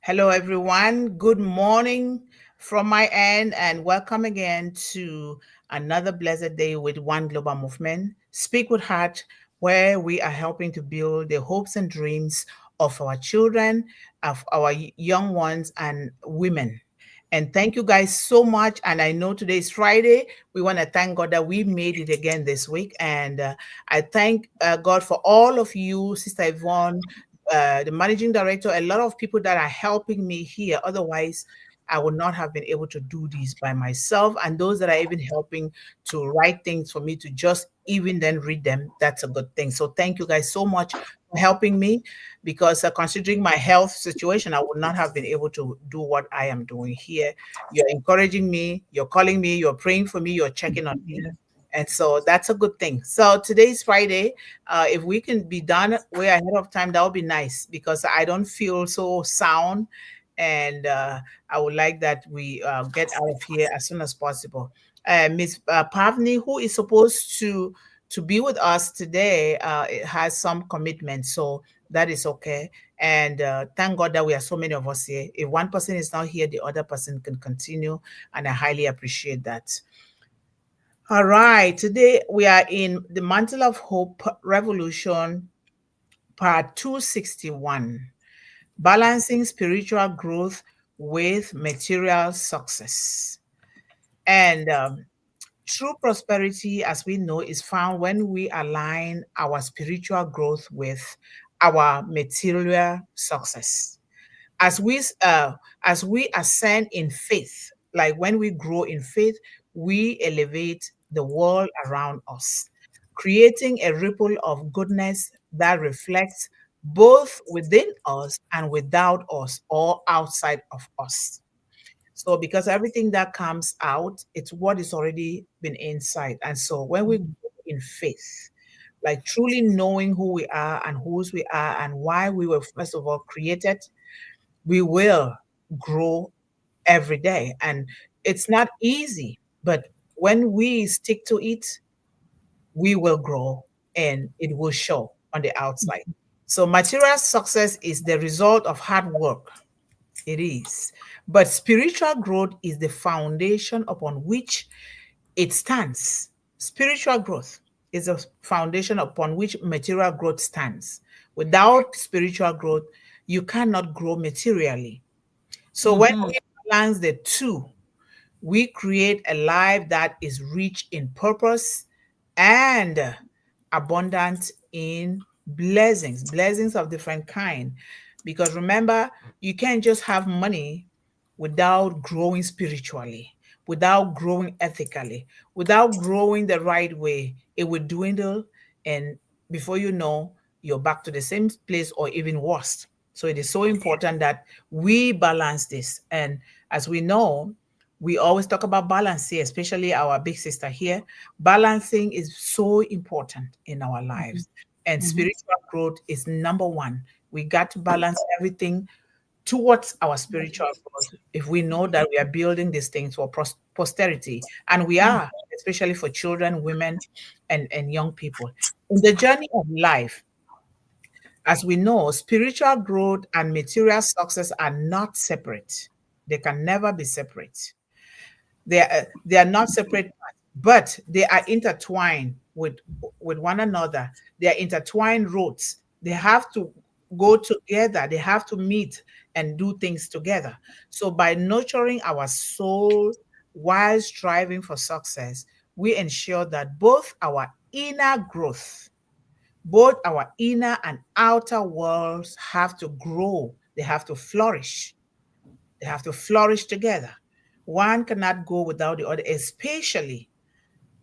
Hello, everyone. Good morning from my end, and welcome again to another blessed day with One Global Movement. Speak with Heart, where we are helping to build the hopes and dreams of our children, of our young ones, and women. And thank you guys so much. And I know today is Friday. We want to thank God that we made it again this week. And I thank God for all of you, Sister Yvonne, the managing director, a lot of people that are helping me here. Otherwise, I would not have been able to do this by myself. And those that are even helping to write things for me to just even then read them, that's a good thing. So thank you guys so much for helping me because considering my health situation, I would not have been able to do what I am doing here. You're encouraging me, you're calling me, you're praying for me, you're checking on me. And so that's a good thing. So today's Friday. If we can be done way ahead of time, that would be nice because I don't feel so sound. And I would like that we get out of here as soon as possible. Miss Pavni, who is supposed to be with us today, has some commitment. So that is okay. And thank God that we are so many of us here. If one person is not here, the other person can continue. And I highly appreciate that. All right, today we are in the Mantle of Hope Revolution, part 261, balancing spiritual growth with material success. And true prosperity, as we know, is found when we align our spiritual growth with our material success. As we uh, as we ascend in faith, like when we grow in faith, we elevate the world around us, creating a ripple of goodness that reflects both within us and without us or outside of us. So because everything that comes out, it's what is already been inside. And so when we grow in faith, like truly knowing who we are and whose we are and why we were first of all created, we will grow every day. And it's not easy, but when we stick to it, we will grow and it will show on the outside. So, material success is the result of hard work. It is. But spiritual growth is the foundation upon which it stands. Spiritual growth is a foundation upon which material growth stands. Without spiritual growth, you cannot grow materially. So when Mhm. we balance the two, we create a life that is rich in purpose and abundant in blessings, blessings of different kind. Because remember, you can't just have money without growing spiritually, without growing ethically, without growing the right way. It will dwindle, and before you know, you're back to the same place or even worse. So it is so important that we balance this. And as we know, we always talk about balance here, especially our big sister here. Balancing is so important in our Mhm. lives, and Mhm. spiritual growth is number one. We got to balance everything towards our spiritual growth if we know that we are building these things for posterity, and we are, especially for children, women, and young people. In the journey of life, as we know, spiritual growth and material success are not separate. They can never be separate. They are not separate parts, but they are intertwined with one another. They are intertwined roots. They have to go together. They have to meet and do things together. So by nurturing our soul while striving for success, we ensure that both our inner and outer worlds have to grow. They have to flourish. They have to flourish together. One cannot go without the other, especially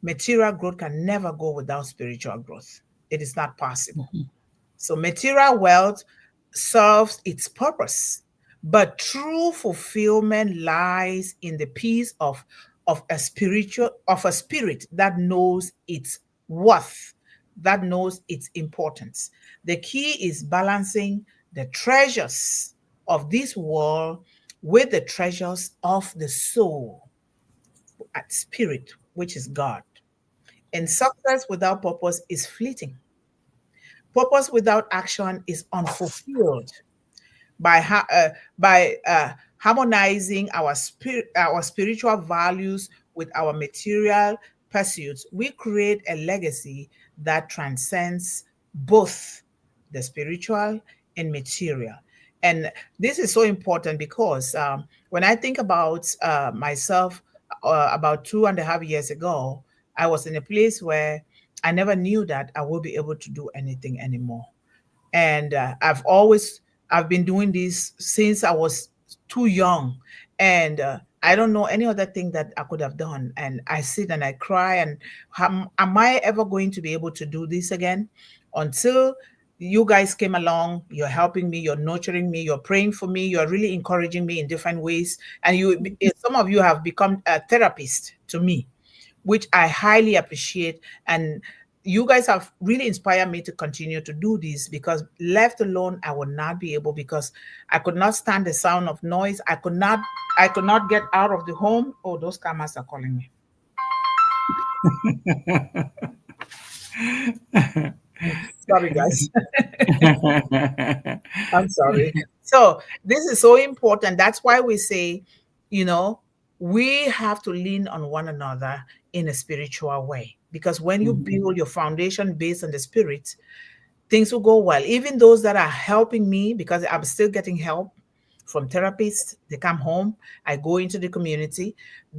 material growth can never go without spiritual growth. It is not possible. Mhm. So material wealth serves its purpose, but true fulfillment lies in the peace of a spirit that knows its worth, that knows its importance. The key is balancing the treasures of this world with the treasures of the soul at spirit, which is God. And success without purpose is fleeting. Purpose without action is unfulfilled. by harmonizing our spiritual values with our material pursuits. We create a legacy that transcends both the spiritual and material. And this is so important because when I think about myself, about 2.5 years ago, I was in a place where I never knew that I will be able to do anything anymore. And I've been doing this since I was too young, and I don't know any other thing that I could have done. And I sit and I cry, and am I ever going to be able to do this again? Until you guys came along, you're helping me, you're nurturing me, you're praying for me, you're really encouraging me in different ways, and some of you have become a therapist to me, which I highly appreciate. And you guys have really inspired me to continue to do this, because left alone, I would not be able, because I could not stand the sound of noise. I could not get out of the home. Oh, those cameras are calling me. Sorry, guys. I'm sorry. So this is so important. That's why we say, you know, we have to lean on one another in a spiritual way. Because when you build your foundation based on the spirit, things will go well. Even those that are helping me, because I'm still getting help from therapists, they come home, I go into the community.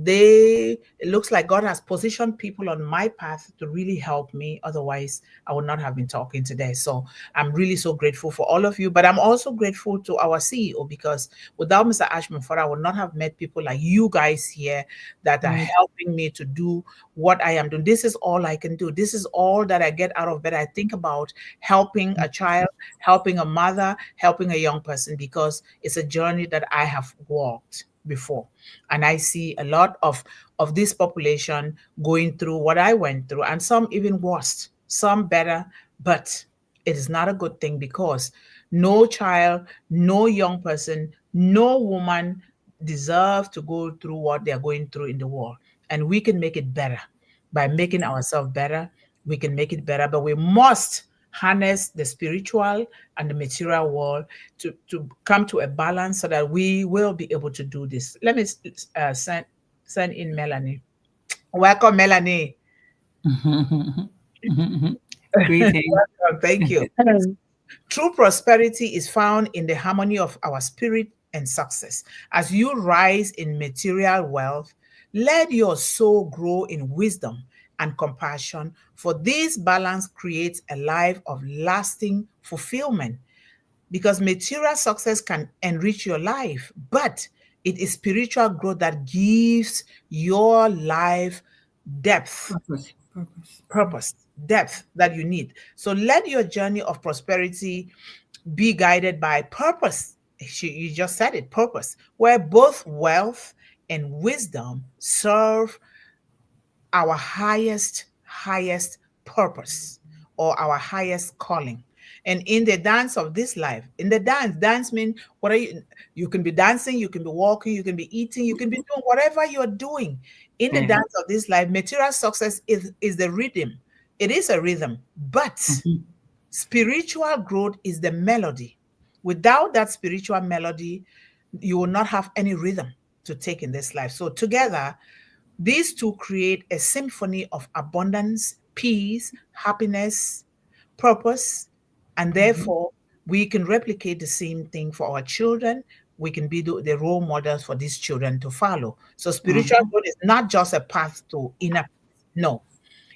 It looks like God has positioned people on my path to really help me. Otherwise, I would not have been talking today. So I'm really so grateful for all of you. But I'm also grateful to our CEO, because without Mr. Ashman Ford, I would not have met people like you guys here that are helping me to do what I am doing. This is all I can do. This is all that I get out of bed. I think about helping a child, helping a mother, helping a young person, because it's a journey that I have walked before. And I see a lot of this population going through what I went through, and some even worse, some better. But it is not a good thing, because no child, no young person, no woman deserve to go through what they're going through in the world. And we can make it better by making ourselves better. We can make it better, but we must harness the spiritual and the material world to come to a balance, so that we will be able to do this. Let me send in Melanie. Welcome, Melanie. Greetings. Welcome. Thank you. True prosperity is found in the harmony of our spirit and success. As you rise in material wealth, let your soul grow in wisdom and compassion, for this balance creates a life of lasting fulfillment. Because material success can enrich your life, but it is spiritual growth that gives your life depth, Purpose. purpose, depth that you need. So let your journey of prosperity be guided by purpose. You just said it, purpose, where both wealth and wisdom serve our highest purpose, or our highest calling. And in the dance of this life, in the dance means, what are you can be dancing, you can be walking, you can be eating, you can be doing whatever you're doing. In the Yeah. dance of this life, material success is the rhythm. It is a rhythm, but spiritual growth is the melody. Without that spiritual melody, you will not have any rhythm to take in this life. So together, these two create a symphony of abundance, peace, happiness, purpose, and therefore we can replicate the same thing for our children. We can be the role models for these children to follow. So spiritual growth is not just a path to inner peace. No,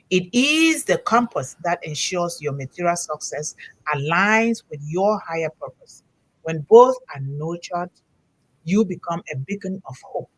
it is the compass that ensures your material success aligns with your higher purpose. When both are nurtured, you become a beacon of hope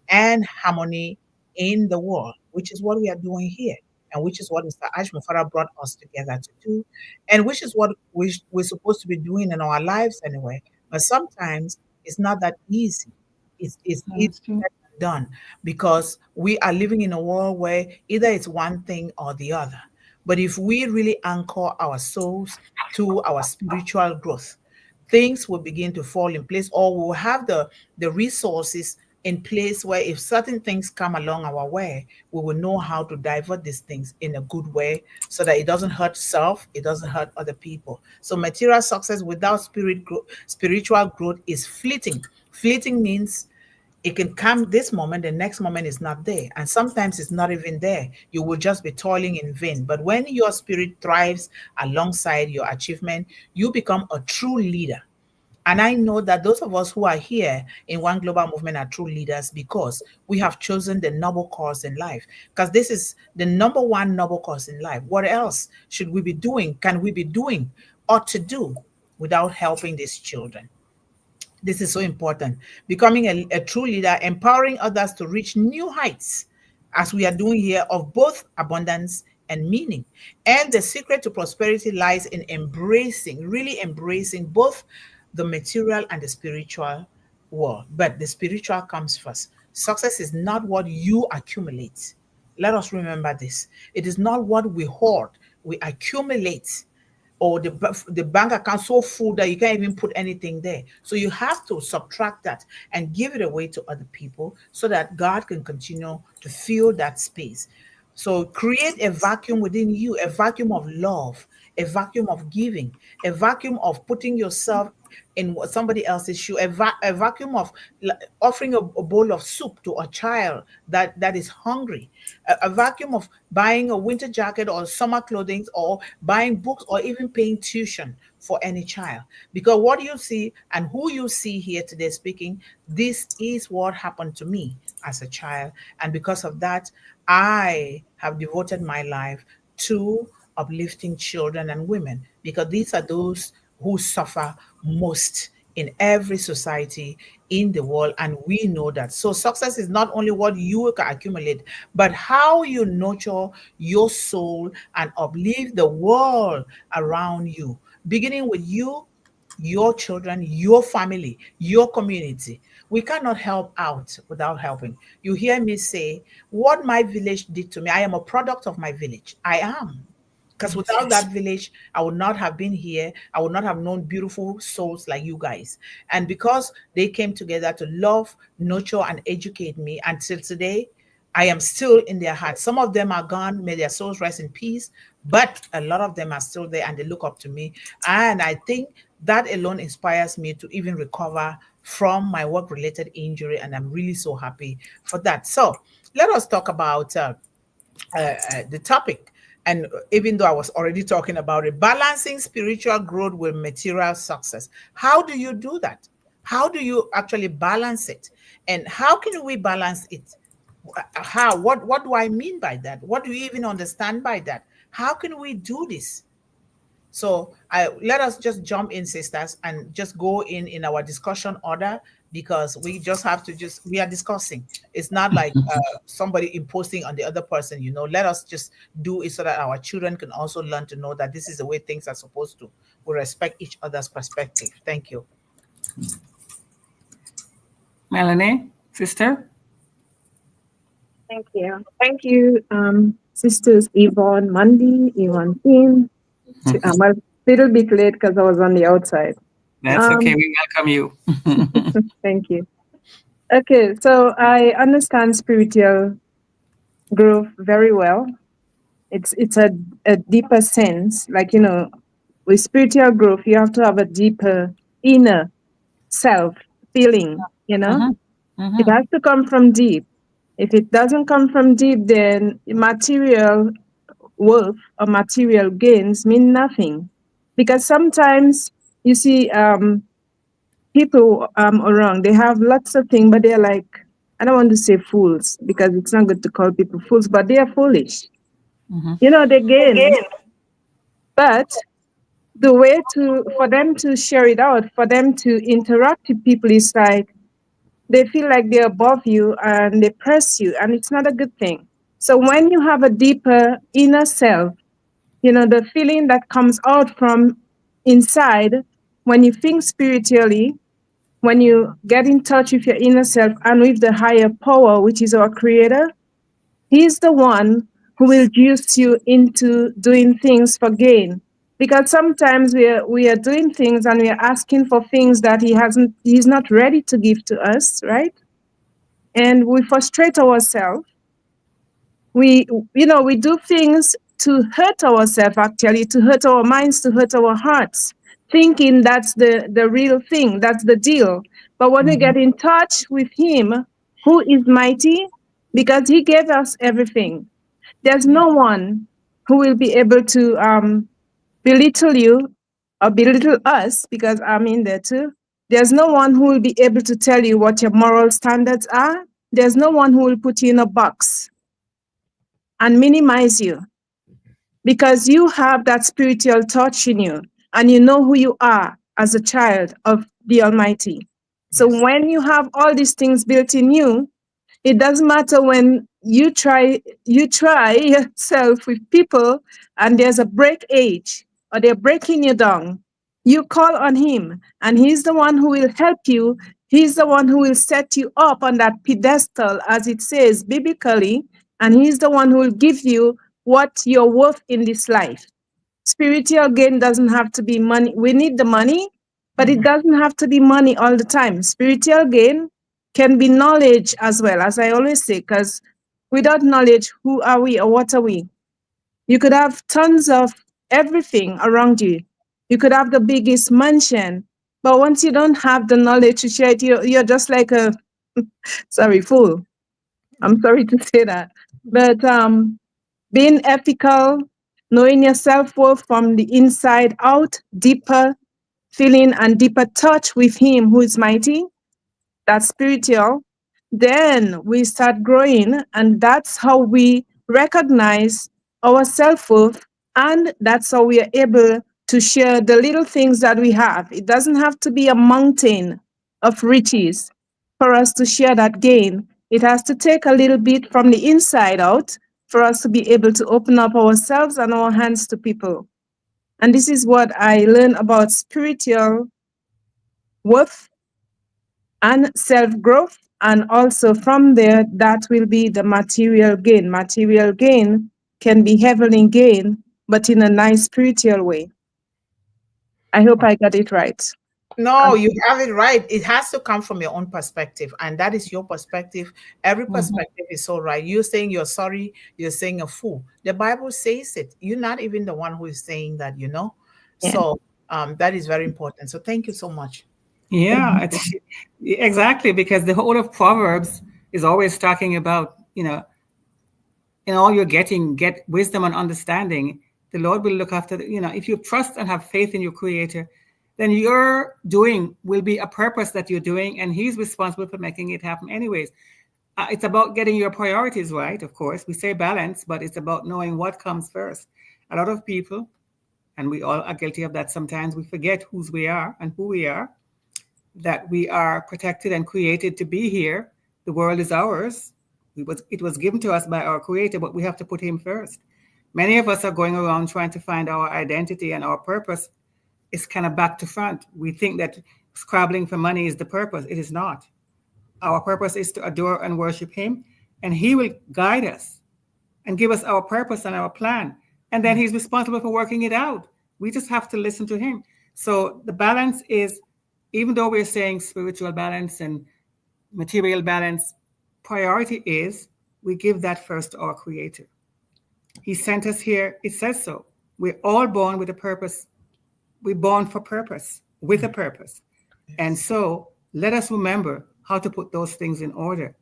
and harmony in the world, which is what we are doing here, and which is what Mr. Ashmufara brought us together to do, and which is what we're supposed to be doing in our lives anyway. But sometimes it's not that easy. It's easy That's true. done, because we are living in a world where either it's one thing or the other. But if we really anchor our souls to our spiritual growth, things will begin to fall in place, or we'll have the resources in place where if certain things come along our way, we will know how to divert these things in a good way so that it doesn't hurt self, it doesn't hurt other people. So material success without spiritual growth is fleeting. Fleeting means it can come this moment, the next moment is not there. And sometimes it's not even there. You will just be toiling in vain. But when your spirit thrives alongside your achievement, you become a true leader. And I know that those of us who are here in One Global Movement are true leaders because we have chosen the noble cause in life. Because this is the number one noble cause in life. What else should we be doing? Can we be doing, ought to do, without helping these children? This is so important. Becoming a true leader, empowering others to reach new heights, as we are doing here, of both abundance and meaning. And the secret to prosperity lies in embracing, really embracing both the material and the spiritual world. But the spiritual comes first. Success is not what you accumulate. Let us remember this. It is not what we hoard, we accumulate, or the bank account so full that you can't even put anything there. So you have to subtract that and give it away to other people so that God can continue to fill that space. So create a vacuum within you, a vacuum of love, a vacuum of giving, a vacuum of putting yourself in somebody else's shoe, a vacuum of offering a bowl of soup to a child that is hungry, a vacuum of buying a winter jacket or summer clothing or buying books or even paying tuition for any child. Because what you see and who you see here today speaking, this is what happened to me as a child. And because of that, I have devoted my life to uplifting children and women because these are those who suffer most in every society in the world, and we know that. So success is not only what you can accumulate, but how you nurture your soul and uplift the world around you, beginning with you, your children, your family, your community. We cannot help out without helping. You hear me say, what my village did to me, I am a product of my village. I am. Because without that village, I would not have been here. I would not have known beautiful souls like you guys. And because they came together to love, nurture, and educate me until today, I am still in their hearts. Some of them are gone. May their souls rest in peace. But a lot of them are still there and they look up to me. And I think that alone inspires me to even recover from my work related injury. And I'm really so happy for that. So let us talk about the topic. And even though I was already talking about it, balancing spiritual growth with material success. How do you do that? How do you actually balance it? And how can we balance it? How? What do I mean by that? What do you even understand by that? How can we do this? So I let us just jump in, sisters, and just go in our discussion order because we just have to just we are discussing. It's not like somebody imposing on the other person. Let us just do it so that our children can also learn to know that this is the way things are supposed to. We respect each other's perspective. Thank you. Melanie, sister. Thank you. Thank you, sisters Yvonne Mundih, Yvonne Finn. I'm a little bit late because I was on the outside. That's okay. We welcome you. Thank you. Okay, so I understand spiritual growth very well. It's a deeper sense. Like, with spiritual growth, you have to have a deeper inner self feeling, It has to come from deep. If it doesn't come from deep, then material worth or material gains mean nothing. Because sometimes you see people around, they have lots of things, but they're like, I don't want to say fools because it's not good to call people fools, but they are foolish. They gain, but the way for them to share it out, for them to interact with people is like they feel like they're above you and they press you, and it's not a good thing. So when you have a deeper inner self, the feeling that comes out from inside when you think spiritually, when you get in touch with your inner self and with the higher power, which is our creator, he's the one who will juice you into doing things for gain. Because sometimes we are doing things and we are asking for things that he's not ready to give to us, right? and we frustrate ourselves. We, we do things to hurt ourselves, actually, to hurt our minds, to hurt our hearts, thinking that's the real thing, that's the deal. But when we get in touch with Him, who is mighty, because He gave us everything, there's no one who will be able to belittle you or belittle us, because I'm in there too. There's no one who will be able to tell you what your moral standards are. There's no one who will put you in a box and minimize you, because you have that spiritual touch in you and you know who you are as a child of the Almighty. So when you have all these things built in you, it doesn't matter when you try yourself with people and there's a break age or they're breaking you down. You call on Him and He's the one who will help you. He's the one who will set you up on that pedestal, as it says biblically, and He's the one who will give you what you're worth in this life. Spiritual gain doesn't have to be money. We need the money, but it doesn't have to be money all the time. Spiritual gain can be knowledge as well, as I always say, because without knowledge, who are we or what are we? You could have tons of everything around you. You could have the biggest mansion, but once you don't have the knowledge to share it, you're just like a, sorry, fool. I'm sorry to say that. But being ethical, knowing your self-worth from the inside out, deeper feeling and deeper touch with Him who is mighty, that's spiritual, then we start growing, and that's how we recognize our self-worth, and that's how we are able to share the little things that we have. It doesn't have to be a mountain of riches for us to share that gain. It has to take a little bit from the inside out for us to be able to open up ourselves and our hands to people. And this is what I learned about spiritual worth and self-growth. And also from there, that will be the material gain. Material gain can be heavenly gain, but in a nice spiritual way. I hope I got it right. No, you have it right. It has to come from your own perspective, and that is your perspective. Every perspective is so right. You're saying you're sorry, you're saying a fool. The Bible says it. You're not even the one who is saying that, you know. Yeah. So that is very important. So thank you so much. Yeah, exactly, because the whole of Proverbs is always talking about, in all you're getting, get wisdom and understanding. The Lord will look after, if you trust and have faith in your Creator, then your doing will be a purpose that you're doing, and He's responsible for making it happen anyways. It's about getting your priorities right, of course. We say balance, but it's about knowing what comes first. A lot of people, and we all are guilty of that sometimes, we forget whose we are and who we are, that we are protected and created to be here. The world is ours. It was given to us by our Creator, but we have to put Him first. Many of us are going around trying to find our identity and our purpose. It's kind of back to front. We think that scrabbling for money is the purpose. It is not. Our purpose is to adore and worship Him, and He will guide us and give us our purpose and our plan. And then He's responsible for working it out. We just have to listen to Him. So the balance is, even though we're saying spiritual balance and material balance, priority is we give that first to our Creator. He sent us here. It says so. We're all born with a purpose. We're born for purpose, with a purpose. And so let us remember how to put those things in order.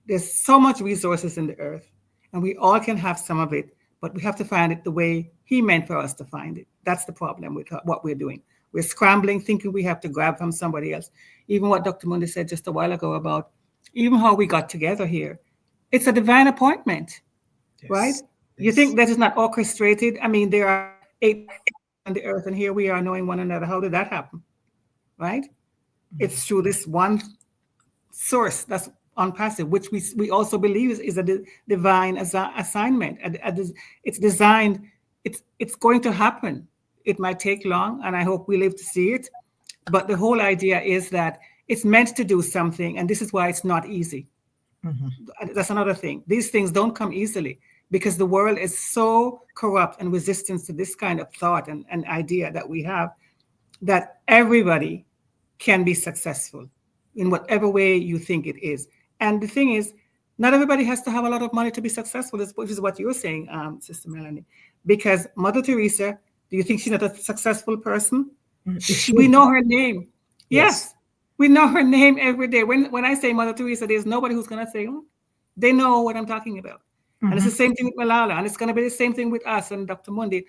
There's so much resources in the earth, and we all can have some of it, but we have to find it the way He meant for us to find it. That's the problem with what we're doing. We're scrambling, thinking we have to grab from somebody else. Even what Dr. Mundih said just a while ago about even how we got together here. It's a divine appointment, right? You think that is not orchestrated? I mean, there are 8 on the earth, and here we are knowing one another. How did that happen, right? It's through this one source that's unpassive, which we also believe is a divine assignment. It's designed. It's going to happen. It might take long, and I hope we live to see it. But the whole idea is that it's meant to do something, and this is why it's not easy. That's another thing. These things don't come easily because the world is so corrupt and resistant to this kind of thought and idea that we have, that everybody can be successful in whatever way you think it is. And the thing is, not everybody has to have a lot of money to be successful, which is what you're saying, Sister Melanie. Because Mother Teresa, do you think she's not a successful person? We know her name. Yes. We know her name every day. When I say Mother Teresa, there's nobody who's going to say, oh, they know what I'm talking about. And it's the same thing with Malala. And it's going to be the same thing with us and Dr. Mundih.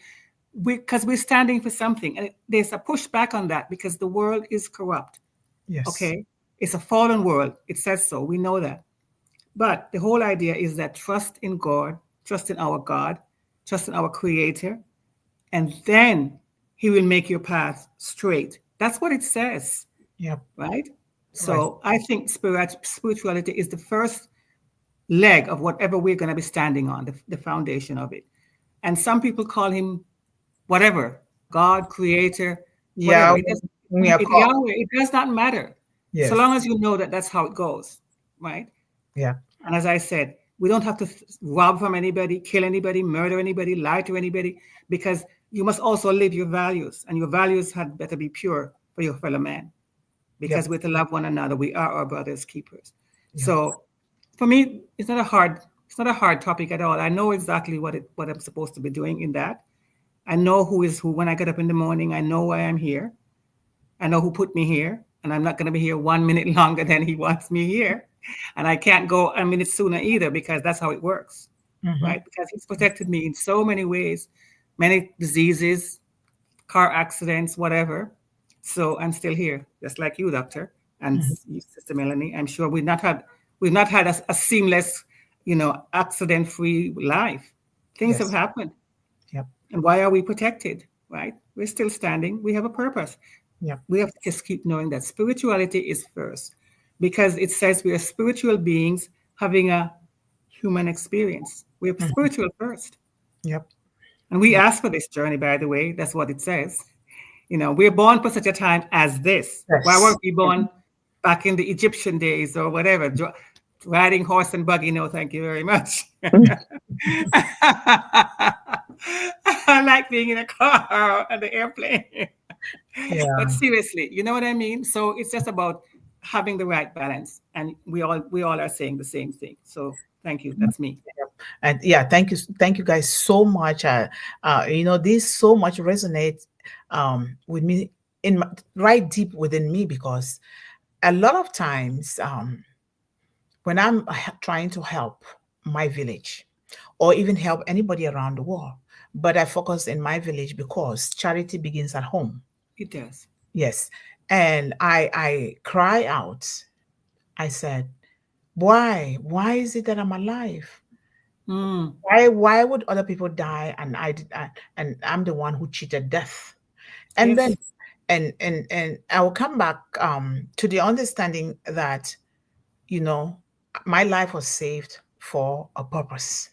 Because we're standing for something. And there's a pushback on that because the world is corrupt. Yes. Okay? It's a fallen world. It says so. We know that. But the whole idea is that trust in God, trust in our God, trust in our Creator, and then He will make your path straight. That's what it says. Yep. Right? So I think spirituality is the first leg of whatever we're going to be standing on, the foundation of it. And some people call Him whatever, God, Creator, whatever. Yahweh, it does not matter. Yes. So long as you know that that's how it goes. Right? Yeah. And as I said, we don't have to rob from anybody, kill anybody, murder anybody, lie to anybody, because you must also live your values, and your values had better be pure for your fellow man, because we're to love one another. We are our brother's keepers. Yep. So for me, it's not a hard topic at all. I know exactly what I'm supposed to be doing in that. I know who is who. When I get up in the morning, I know why I'm here. I know who put me here, and I'm not going to be here 1 minute longer than He wants me here. And I can't go a minute sooner either, because that's how it works, right? Because He's protected me in so many ways, many diseases, car accidents, whatever. So I'm still here, just like you, Doctor, and Sister Melanie. I'm sure we've not had a seamless, accident-free life. Things have happened. Yep. And why are we protected, right? We're still standing. We have a purpose. Yep. We have to just keep knowing that spirituality is first. Because it says we are spiritual beings having a human experience. We're spiritual first. Yep. And we ask for this journey, by the way. That's what it says. We're born for such a time as this. Yes. Why weren't we born back in the Egyptian days or whatever? Riding horse and buggy? No, thank you very much. I like being in a car or the airplane. Yeah. But seriously, you know what I mean? So it's just about having the right balance, and we all are saying the same thing. So thank you. That's me. And thank you guys so much. This so much resonates with me right deep within me, because a lot of times when I'm trying to help my village or even help anybody around the world, but I focus in my village because charity begins at home. It does. Yes. And I cry out. I said, why is it that I'm alive? Why would other people die and and I'm the one who cheated death? And then and I will come back to the understanding that my life was saved for a purpose.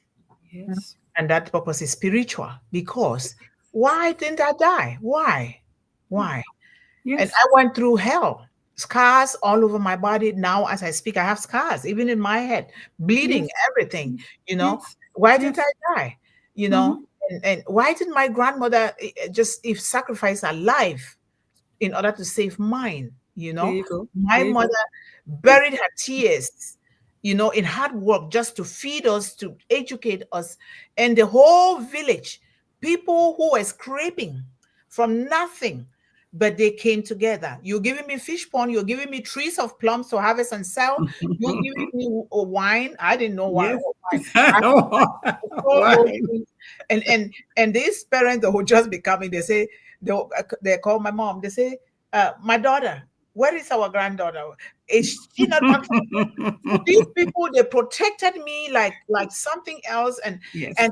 Yes. And that purpose is spiritual, because why didn't I die? Why? Yes. And I went through hell, scars all over my body. Now, as I speak, I have scars, even in my head, bleeding, everything, Why didn't I die? And why did my grandmother just sacrifice her life in order to save mine? My mother buried her tears, in hard work just to feed us, to educate us. And the whole village, people who were scraping from nothing, but they came together. You're giving me fish pond. You're giving me trees of plums to harvest and sell. You're giving me wine. I didn't know why. Wine. And these parents who just be coming, they say, they call my mom. They say, my daughter, where is our granddaughter? Is she not back from so these people, they protected me like something else. And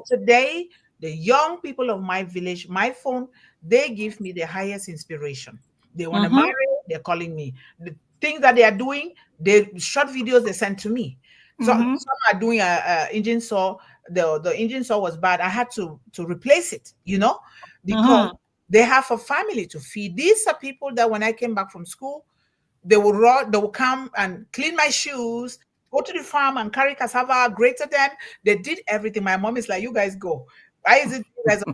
today, the young people of my village, my phone, they give me the highest inspiration. They want to marry, they're calling me. The things that they are doing, they short videos they send to me. So some are doing a engine saw. The engine saw was bad. I had to replace it, because they have a family to feed. These are people that when I came back from school, they will come and clean my shoes, go to the farm and carry cassava, greater them. They did everything. My mom is like, you guys go. Why is it you guys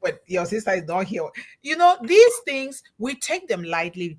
but your sister is not here? These things, we take them lightly,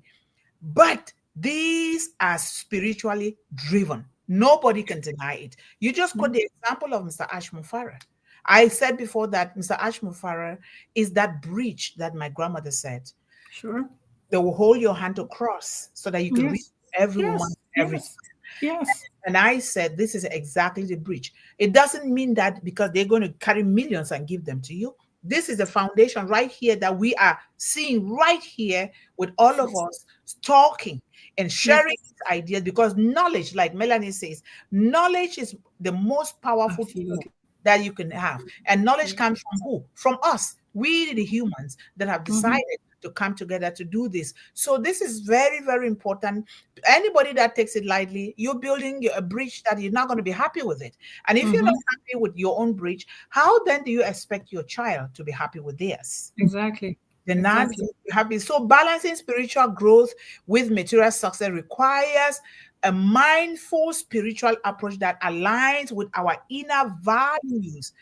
but these are spiritually driven. Nobody can deny it. You just quote the example of Mr. Ashmufara. I said before that Mr. Ashmufara is that bridge that my grandmother said. Sure. They will hold your hand to cross so that you can reach Yes. every woman, Yes. every. Yes. Yes. And I said, this is exactly the bridge. It doesn't mean that because they're going to carry millions and give them to you. This is the foundation right here that we are seeing right here with all of us talking and Yes. sharing these ideas, because knowledge, like Melanie says, knowledge is the most powerful tool Absolutely. that you can have. And knowledge Yeah. comes from who? From us. We, the humans that have Mhm. decided to come together to do this. So this is very, very important. Anybody that takes it lightly, you're building a bridge that you're not going to be happy with it. And if you're not Mhm. happy with your own bridge, how then do you expect your child to be happy with theirs? Exactly. They're not Exactly. happy. So balancing spiritual growth with material success requires a mindful spiritual approach that aligns with our inner values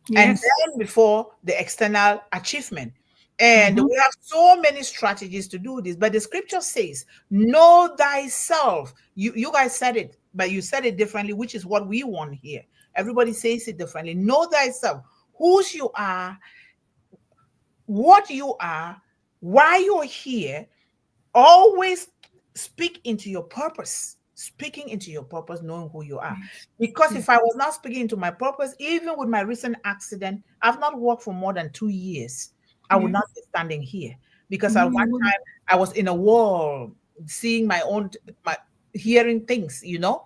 and Yes. then before the external achievement. And Mhm. we have so many strategies to do this, but the scripture says, know thyself. You guys said it, but you said it differently, which is what we want here. Everybody says it differently. Know thyself, whose you are, what you are, why you're here. Always speak into your purpose. Speaking into your purpose, knowing who you are. Yes. Because Yes. if I was not speaking into my purpose, even with my recent accident, I've not worked for more than 2 years. I would Yeah. not be standing here. Because at No, one you wouldn't. time I was in a wall, seeing my own, my hearing things, Even I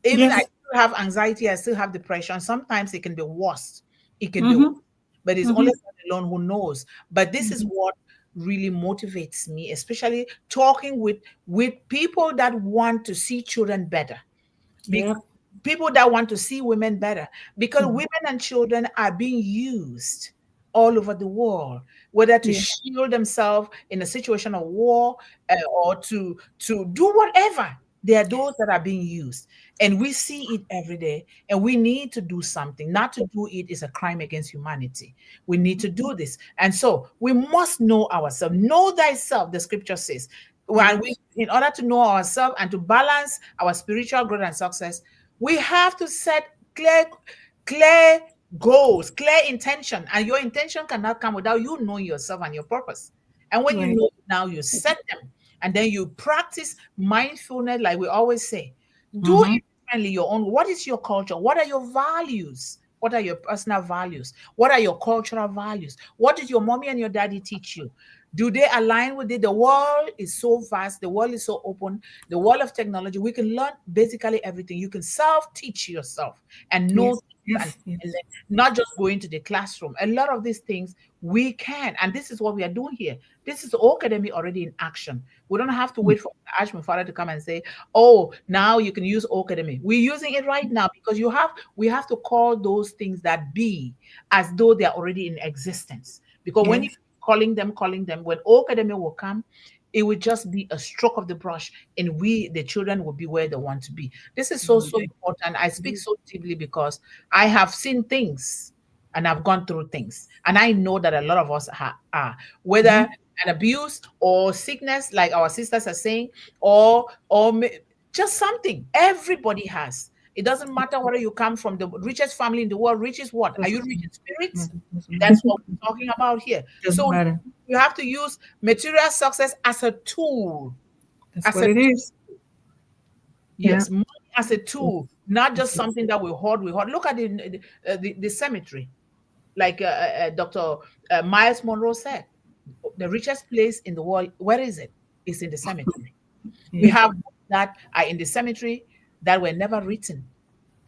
Yes. still have anxiety, I still have depression. Sometimes it can be worse. It can be worse, Mhm. but it's only Mhm. God alone who knows. But this is Mhm. what really motivates me, especially talking with people that want to see children better, Yeah. people that want to see women better, because Mhm. women and children are being used all over the world, whether to Yeah. shield themselves in a situation of war, or to do whatever. There are those that are being used, and we see it every day, and we need to do something. Not to do it is a crime against humanity. We need to do this, and so we must know ourselves. Know thyself, the scripture says. While we, Yes. in order to know ourselves and to balance our spiritual growth and success, we have to set clear goals, clear intention. And your intention cannot come without you knowing yourself and your purpose. And when you Right. know it now, you set them, and then you practice mindfulness, like we always say. Do Mhm. it differently, your own. What is your culture? What are your values? What are your personal values? What are your cultural values? What did your mommy and your daddy teach you? Do they align with it? The world is so vast, the world is so open, the world of technology. We can learn basically everything. You can self-teach yourself and know Yes. things, and Yes. and Yes. then not just going to the classroom. A lot of these things we can, and this is what we are doing here. This is academy already in action. We don't have to Mm. wait for Ashman father to come and say, "Oh, now you can use academy." We're using it right now because we have to call those things that be as though they are already in existence. Because when you Yes. calling them, when academy will come, it will just be a stroke of the brush, and the children will be where they want to be. This is so, so Indeed. important. I speak Indeed. so deeply because I have seen things and I've gone through things. And I know that a lot of us are, whether Mhm. an abuse or sickness, like our sisters are saying, or just something everybody has. It doesn't matter whether you come from the richest family in the world. Rich is what? Are you Doesn't rich matter. in spirits? Doesn't That's matter. what we're talking about here. Doesn't So matter. you have to use material success as a tool. That's As what a it is. Yeah. Yes, money as a tool, not just something that we hoard. We hoard. Look at the cemetery, like Dr. Miles Monroe said, the richest place in the world. Where is it? It's in the cemetery. We Yeah. have books that are in the cemetery that were never written,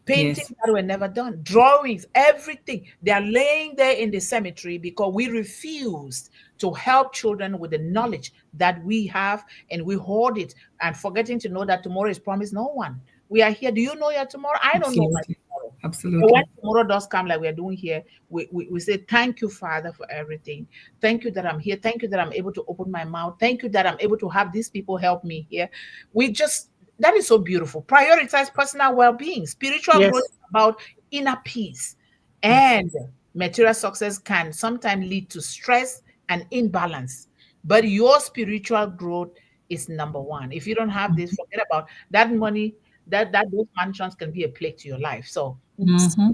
paintings Yes. that were never done, drawings, everything. They are laying there in the cemetery because we refused to help children with the knowledge that we have, and we hoard it and forgetting to know that tomorrow is promised no one. We are here. Do you know your tomorrow? I don't know my Absolutely. tomorrow. But when Absolutely. tomorrow does come, like we are doing here, we say, thank you, Father, for everything. Thank you that I'm here. Thank you that I'm able to open my mouth. Thank you that I'm able to have these people help me here. We just, that is so beautiful. Prioritize personal well being. Spiritual growth Yes. is about inner peace. Yes. And material success can sometimes lead to stress and imbalance. But your spiritual growth is number one. If you don't have this, forget about that money. that those mansions can be a plague to your life. So Mm-hmm.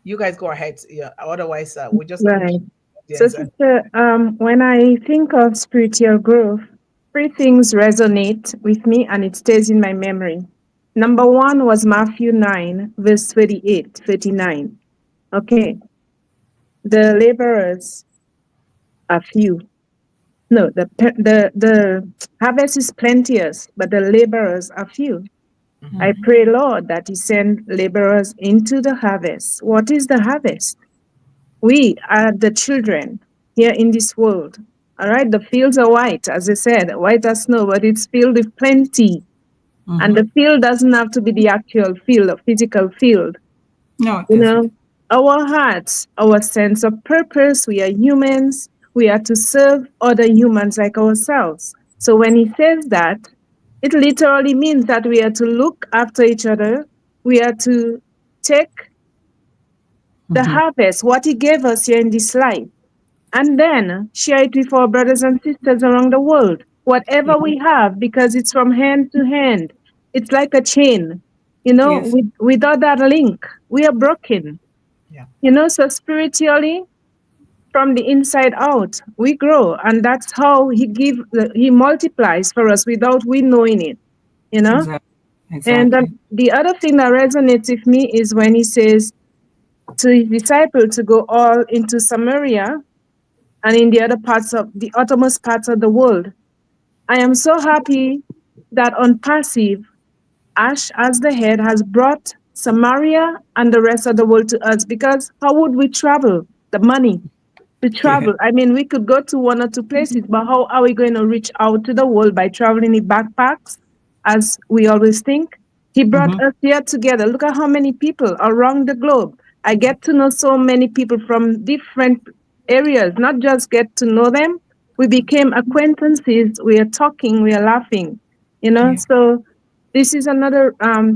you guys go ahead. Yeah. Otherwise, we're just going to Right. keep So, audience and sister, when I think of spiritual growth, three things resonate with me and it stays in my memory. Number one was Matthew 9, verse 38, 39. Okay. The laborers are few. No, the harvest is plenteous, but the laborers are few. I pray, Lord, that He send laborers into the harvest. What is the harvest? We are the children here in this world. All right, the fields are white, as I said, white as snow, but it's filled with plenty. And Mm-hmm. the field doesn't have to be the actual field, a physical field. No, it You isn't. know, our hearts, our sense of purpose, we are humans. We are to serve other humans like ourselves. So when He says that, it literally means that we are to look after each other. We are to take the Mm-hmm. harvest, what He gave us here in this life, and then share it with our brothers and sisters around the world. Yeah. Whatever we have, because it's from hand to hand. It's like a chain. You know, Yes. without that link, we are broken. yeah. You know, so spiritually, from the inside out, we grow, and that's how He multiplies for us without we knowing it. You know, Exactly. and Exactly. the other thing that resonates with me is when He says to His disciples to go all into Samaria and in the other parts of the uttermost parts of the world. I am so happy that on passive, Ash as the head has brought Samaria and the rest of the world to us, because how would we travel? The money to Yeah. travel. I mean, we could go to one or two places, but how are we going to reach out to the world by traveling in backpacks, as we always think? He brought Mm-hmm. us here together. Look at how many people around the globe. I get to know so many people from different areas, not just get to know them. We became acquaintances. We are talking, we are laughing, you know? Yeah. So this is another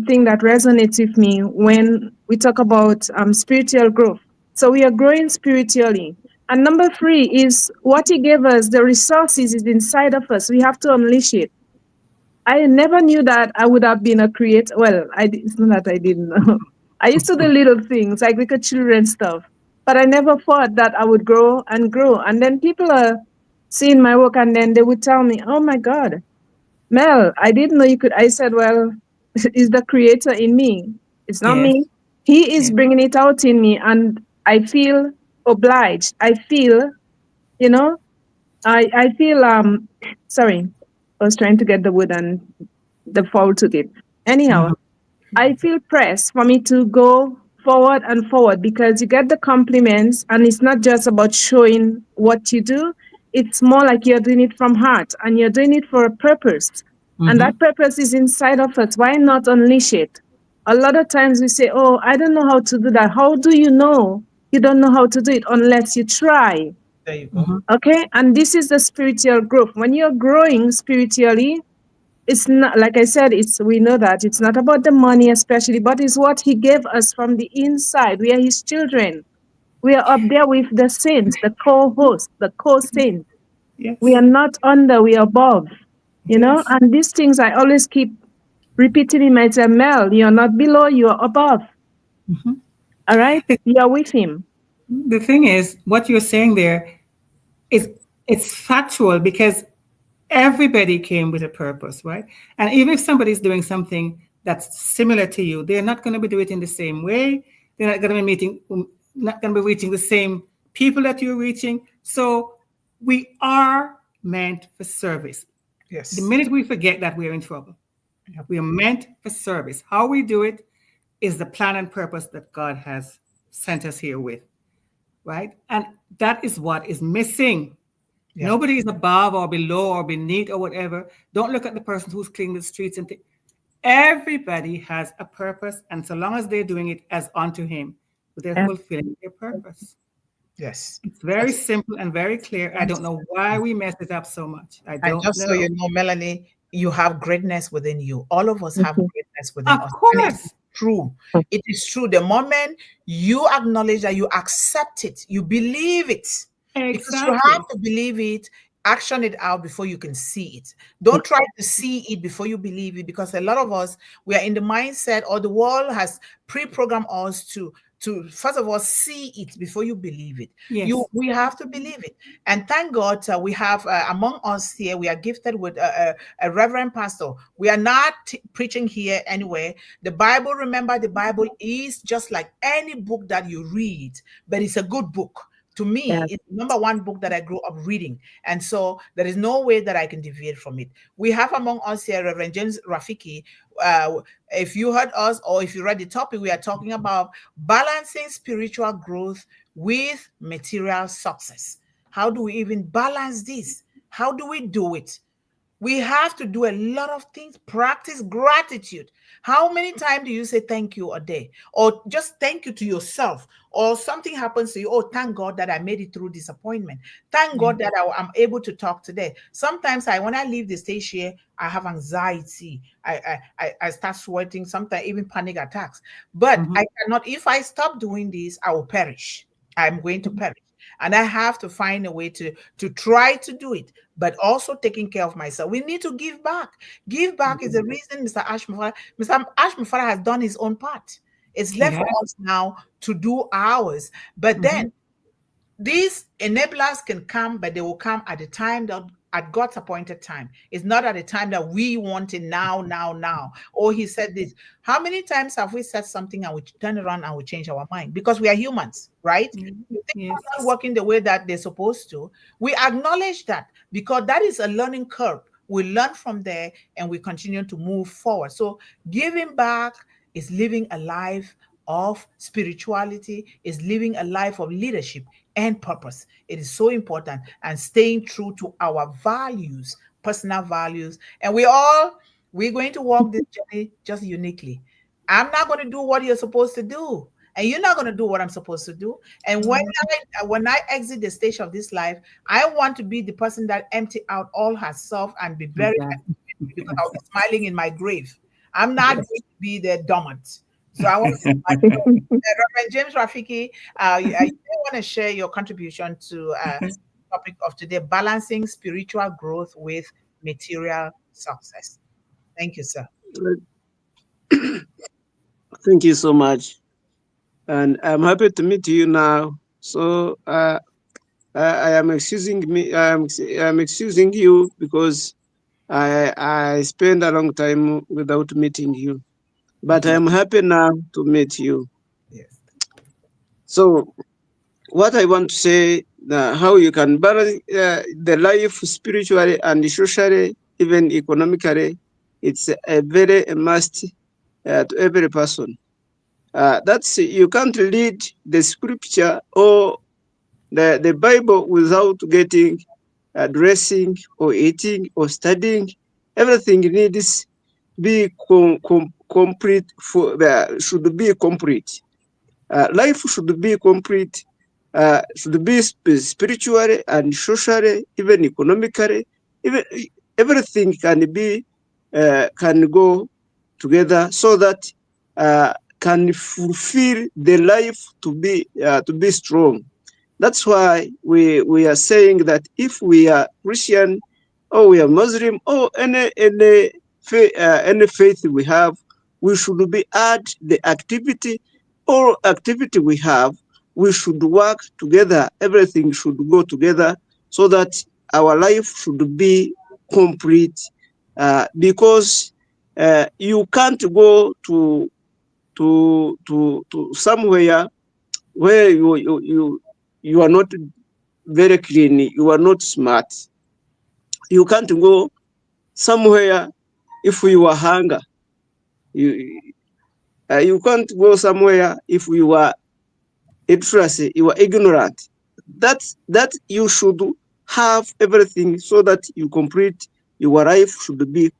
thing that resonates with me when we talk about spiritual growth. So we are growing spiritually. And number three is what He gave us, the resources is inside of us. We have to unleash it. I never knew that I would have been a creator. Well, it's not that I didn't know. I used to do little things like with children stuff, but I never thought that I would grow and grow. And then people are seeing my work and then they would tell me, oh my God, Mel, I didn't know you could. I said, well, it's the creator in me. It's not Yes. me. He is Yes. bringing it out in me. And I feel obliged. I feel, you know, I feel, sorry, I was trying to get the word and the fall took it. Anyhow, Mm-hmm. I feel pressed for me to go forward and forward, because you get the compliments and it's not just about showing what you do. It's more like you're doing it from heart and you're doing it for a purpose. And Mm-hmm. that purpose is inside of us. Why not unleash it? A lot of times we say, oh, I don't know how to do that. How do you know? You don't know how to do it unless you try. There you go. Mm-hmm. Okay. And this is the spiritual growth. When you're growing spiritually, it's not, like I said, we know that it's not about the money especially, but it's what He gave us from the inside. We are His children. We are up there with the saints, the co-hosts, the co-saints. We Yes. are not under, we are above. You know, Yes. and these things I always keep repeating in myself. Mel, you're not below, you are above. Mm-hmm. All right, you are with Him. The thing is, what you're saying there is it's factual because everybody came with a purpose, right? And even if somebody's doing something that's similar to you, they're not going to be doing it in the same way. They're not going to be not going to be reaching the same people that you're reaching. So we are meant for service. The Yes. minute we forget that, we're in trouble. Yep. We are meant for service. How we do it is the plan and purpose that God has sent us here with, right? And that is what is missing. Yeah. Nobody is above or below or beneath or whatever. Don't look at the person who's cleaning the streets and everybody has a purpose, and so long as they're doing it as unto Him, they're Yeah. fulfilling their purpose. Yes. It's very Yes. simple and very clear. I don't know why we mess it up so much. I And don't just so you know. know, Melanie, you have greatness within you. All of us have Mhm. greatness within Of us. And it is course, true. It is true. The moment you acknowledge that, you accept it, you believe it, because you exactly. have to believe it. action it out before you can see it. Don't try to see it before you believe it, because a lot of us, we are in the mindset, or the world has pre-programmed us to first of all see it before you believe it. Yes. We have to believe it. And thank God, we have among us here, we are gifted with a reverend pastor. We are not preaching here anyway. The Bible, remember, the Bible is just like any book that you read, but it's a good book. To me, Yeah. it's the number one book that I grew up reading. And so there is no way that I can deviate from it. We have among us here Reverend James Rafiki. If you heard us, or if you read the topic, we are talking about balancing spiritual growth with material success. How do we even balance this? How do we do it? We have to do a lot of things. Practice gratitude. How many times do you say thank you a day? Or just thank you to yourself? Or something happens to you. Oh, thank God that I made it through disappointment. Thank God that I'm able to talk today. Sometimes when I leave the stage here, I have anxiety. I start sweating, sometimes even panic attacks. But I cannot, if I stop doing this, I will perish. I'm going to perish. And I have to find a way to try to do it, but also taking care of myself. We need to give back. Give back is the reason Mr. Ashmufara has done his own part. It's left for us now to do ours. But then these enablers can come, but they will come at the time that at God's appointed time. It's not at the time that we want it now. Or he said this. How many times have we said something and we turn around and we change our mind? Because we are humans, right? If things are not working the way that they're supposed to, we acknowledge that, because that is a learning curve. We learn from there and we continue to move forward. So giving back is living a life of spirituality, is living a life of leadership and purpose. It is so important, and staying true to our values, personal values. And we're going to walk this journey just uniquely. I'm not going to do what you're supposed to do, and you're not going to do what I'm supposed to do. And when I exit the stage of this life, I want to be the person that empty out all herself and be buried because I'll be smiling in my grave. I'm not going to be the dormant. So I want to Reverend James Rafiki, you want to share your contribution to the topic of today, balancing spiritual growth with material success. Thank you, sir. Thank you so much. And I'm happy to meet you now. So I am excusing me. I'm excusing you because I spent a long time without meeting you. But I'm happy now to meet you. Yes. So what I want to say, how you can balance the life spiritually and socially, even economically, it's a very must to every person. That's you can't read the scripture or the Bible without getting dressing or eating or studying. Everything needs be complete. Should be complete. Life should be complete. Should be spiritually and socially, even economically. Even everything can go together so that can fulfill the life to be strong. That's why we are saying that if we are Christian or we are Muslim or any faith we have, we should be add the activity or activity we have. We should work together. Everything should go together so that our life should be complete. Because you can't go to somewhere where you are not very clean, you are not smart. You can't go somewhere if you are hunger. You can't go somewhere if you are illiteracy, you are ignorant. That you should have everything so that you complete your life should be.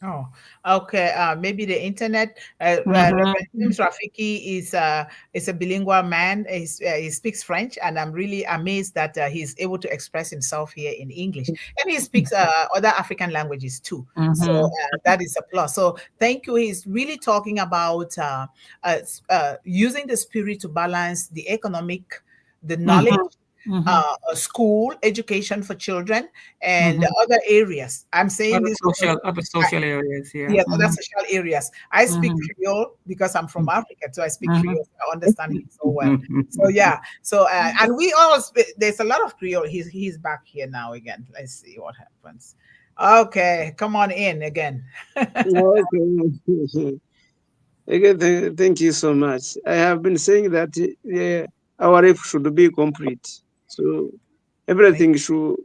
Oh, okay. Maybe the internet. Reverend James Rafiki is a bilingual man. He speaks French, and I'm really amazed that he's able to express himself here in English. And he speaks other African languages too. So that is a plus. So thank you. He's really talking about using the spirit to balance the economic, the knowledge, school education for children, and Mm-hmm. other areas. I'm saying Other this because social areas, yeah. yes, other Mm-hmm. social areas. I speak Mm-hmm. Creole because I'm from Africa, so I speak Mm-hmm. Creole. So I understand him so well. So yeah, so and we all speak, there's a lot of Creole. He's back here now again. Let's see what happens. Okay, come on in again. Okay. Again, thank you so much. I have been saying that our life should be complete. So Thank everything should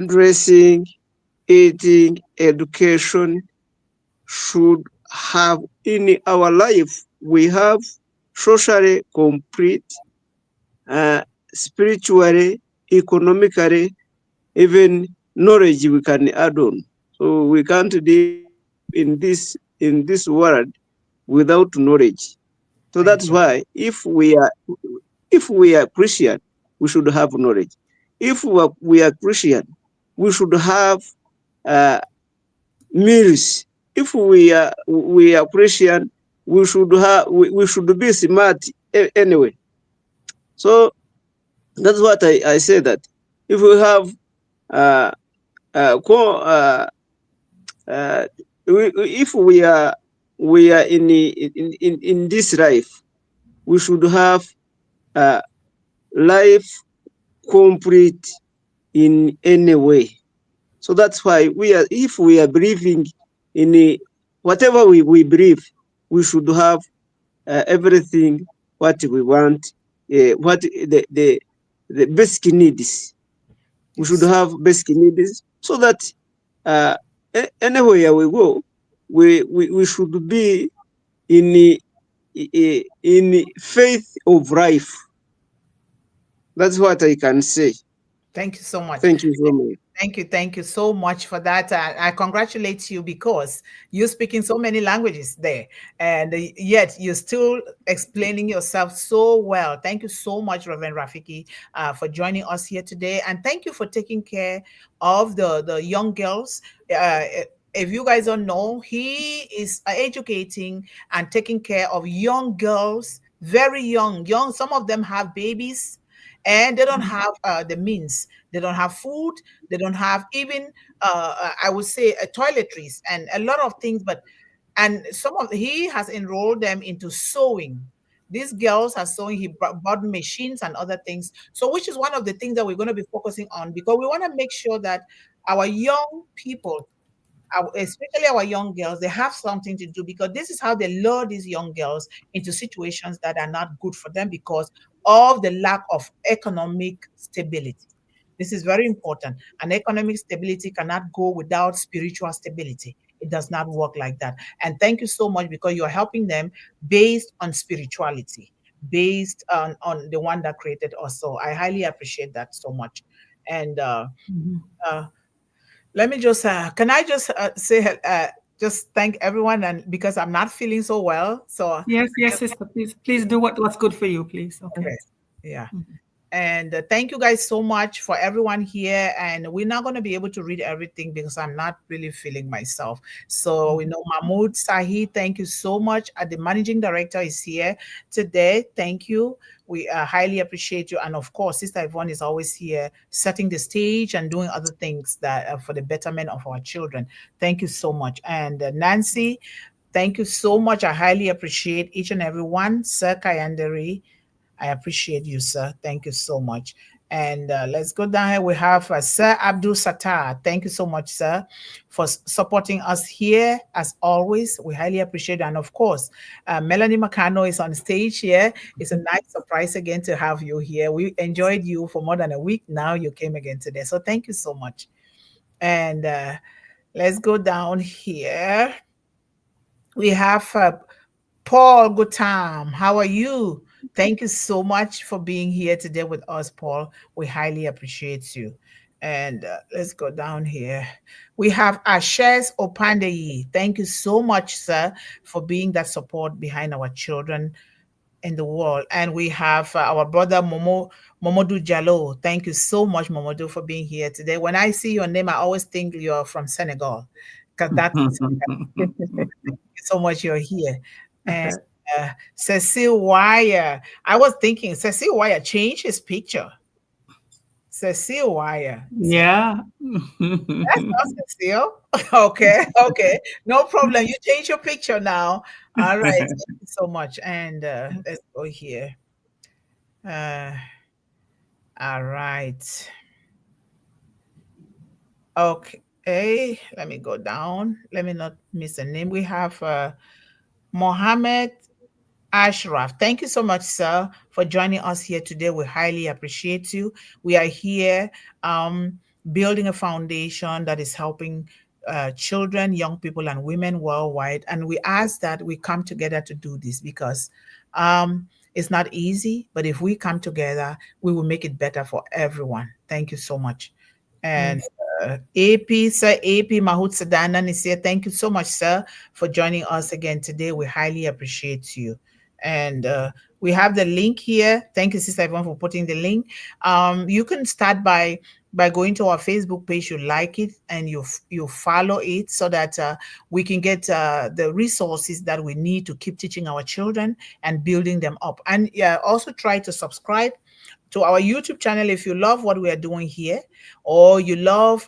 dressing, eating, education should have in our life. We have socially complete, uh, spiritually, economically, even knowledge we can add on. So we can't live in this world without knowledge. So that's thank you. why if we are Christian, we should have knowledge. If we are Christian, we should have uh, meals. If we are Christian, we should be smart anyway. So that's what I say that if we have uh, uh, co- uh, uh, if we are in this life, we should have uh, life complete in any way. So that's why if we are believing in whatever we believe, we should have everything what we want, what the basic needs. We should Yes, have basic needs so that uh, anywhere we go, we should be in in faith of life. That's what I can say. thank you so much. Thank you so much. Thank you so much for that. I congratulate you because you're speaking so many languages there, and yet you're still explaining yourself so well. Thank you so much, Reverend Rafiki, for joining us here today, and thank you for taking care of the young girls. Uh, if you guys don't know, he is educating and taking care of young girls, very young. Some of them have babies and they don't have the means. They don't have food. They don't have even, I would say, toiletries and a lot of things. But and some of he has enrolled them into sewing. These girls are sewing. He bought machines and other things. So, which is one of the things that we're going to be focusing on because we want to make sure that our young people, especially our young girls, they have something to do because this is how they lure these young girls into situations that are not good for them because of the lack of economic stability. This is very important. And economic stability cannot go without spiritual stability. It does not work like that. And thank you so much because you're helping them based on spirituality, based on the one that created us. So I highly appreciate that so much. And Mm-hmm. uh, let me just can I just say just thank everyone and because I'm not feeling so well. So Yes, yes, sister. Please do what's good for you, please. Okay. okay. Yeah. Mhm. And thank you guys so much for everyone here. And we're not going to be able to read everything because I'm not really feeling myself. So we know Mahmoud Sahi, thank you so much. The managing director is here today. Thank you. We highly appreciate you. And of course, Sister Yvonne is always here setting the stage and doing other things that for the betterment of our children. Thank you so much. And Nancy, thank you so much. I highly appreciate each and every one. Sir Kayandari, I appreciate you, sir. Thank you so much. And let's go down here. We have Sir Abdul Sattar. Thank you so much, sir, for supporting us here as always. We highly appreciate it. And of course, Melanie Mukamugema is on stage here. It's a nice surprise again to have you here. We enjoyed you for more than a week. Now you came again today. So thank you so much. And let's go down here. We have Paul Gutam. How are you? Thank you so much for being here today with us, Paul. We highly appreciate you. And let's go down here. We have Ashes Opandeyi. Thank you so much, sir, for being that support behind our children in the world. And we have our brother Momodu Jallo. Thank you so much, Momodu, for being here today. When I see your name, I always think you're from Senegal because that's so much you're here. And Cecile Wire. I was thinking Cecile Wire changed his picture. Cecile Wire. Yeah. That's not Cecile. Okay, okay. No problem. You change your picture now. All right. Thank you so much. And let's go here. Uh, all right. Okay. Let me go down. Let me not miss a name. We have Mohammed Ashraf. Thank you so much, sir, for joining us here today. We highly appreciate you. We are here building a foundation that is helping children, young people, and women worldwide. And we ask that we come together to do this because it's not easy, but if we come together, we will make it better for everyone. Thank you so much. And AP, Sir AP Mahut Sadana is here. Thank you so much, sir, for joining us again today. We highly appreciate you. And we have the link here. Thank you, Sister Yvonne, for putting the link. You can start by going to our Facebook page. You like it and you follow it so that we can get the resources that we need to keep teaching our children and building them up. And also try to subscribe to our YouTube channel if you love what we are doing here, or you love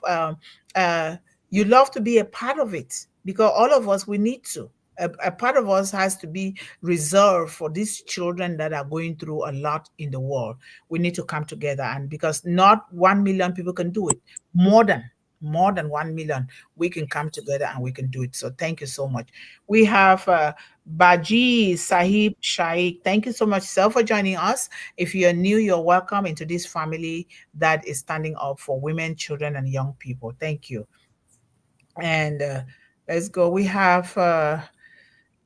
to be a part of it, because all of us, we need to. A part of us has to be reserved for these children that are going through a lot in the world. We need to come together, and because not 1 million people can do it, more than 1 million, we can come together and we can do it. So thank you so much. We have Baji Sahib Shaikh. Thank you so much, sir, for joining us. If you're new, you're welcome into this family that is standing up for women, children, and young people. Thank you. And let's go. We have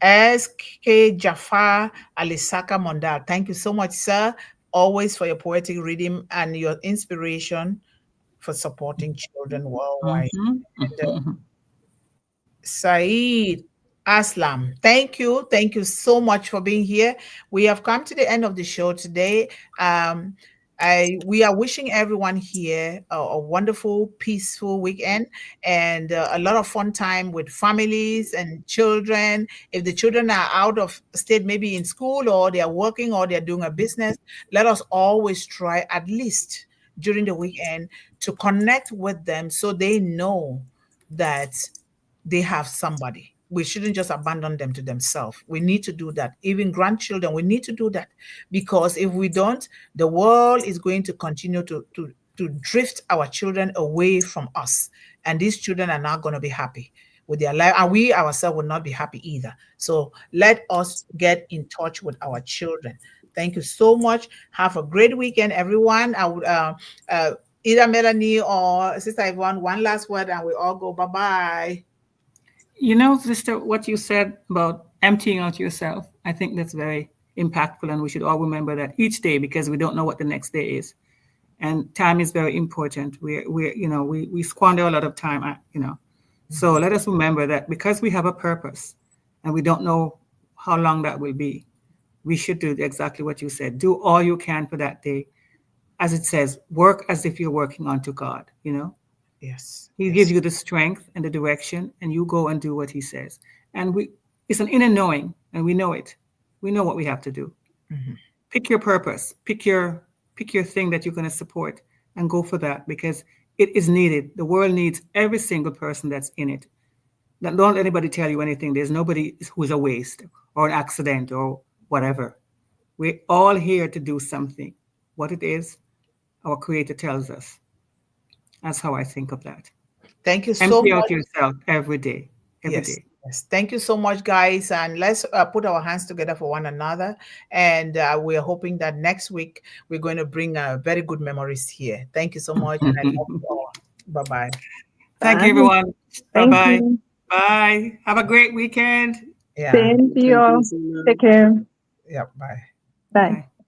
S.K. Jafar Alisaka Mondal. Thank you so much, sir, always for your poetic reading and your inspiration for supporting children worldwide. And, Saeed Aslam, thank you. Thank you so much for being here. We have come to the end of the show today. We are wishing everyone here a wonderful, peaceful weekend and a lot of fun time with families and children. If the children are out of state, maybe in school or they are working or they're doing a business, let us always try at least during the weekend to connect with them so they know that they have somebody. We shouldn't just abandon them to themselves. We need to do that. Even grandchildren, we need to do that, because if we don't, the world is going to continue to drift our children away from us. And these children are not going to be happy with their life. And we ourselves will not be happy either. So let us get in touch with our children. Thank you so much. Have a great weekend, everyone. I would either Melanie or Sister Yvonne, one last word and we all go bye-bye. You know, sister, what you said about emptying out yourself, I think that's very impactful, and we should all remember that each day, because we don't know what the next day is, and time is very important. We squander a lot of time, So let us remember that because we have a purpose, and we don't know how long that will be, we should do exactly what you said. Do all you can for that day. As it says, work as if you're working unto God, Yes. He gives you the strength and the direction, and you go and do what he says. And it's an inner knowing, and we know it. We know what we have to do. Mm-hmm. Pick your purpose, pick your thing that you're going to support, and go for that, because it is needed. The world needs every single person that's in it. Don't let anybody tell you anything. There's nobody who's a waste or an accident or whatever. We're all here to do something. What it is, our Creator tells us. That's how I think of that. Thank you so Empty much. out yourself every day. Yes. Thank you so much, guys. And let's put our hands together for one another. And we're hoping that next week we're going to bring very good memories here. Thank you so much. And I love you all. Bye-bye. Thank you, everyone. Thank Bye-bye. you. Bye. Have a great weekend. Yeah. Same to you all. Take care. Yeah. Bye. Bye. Bye.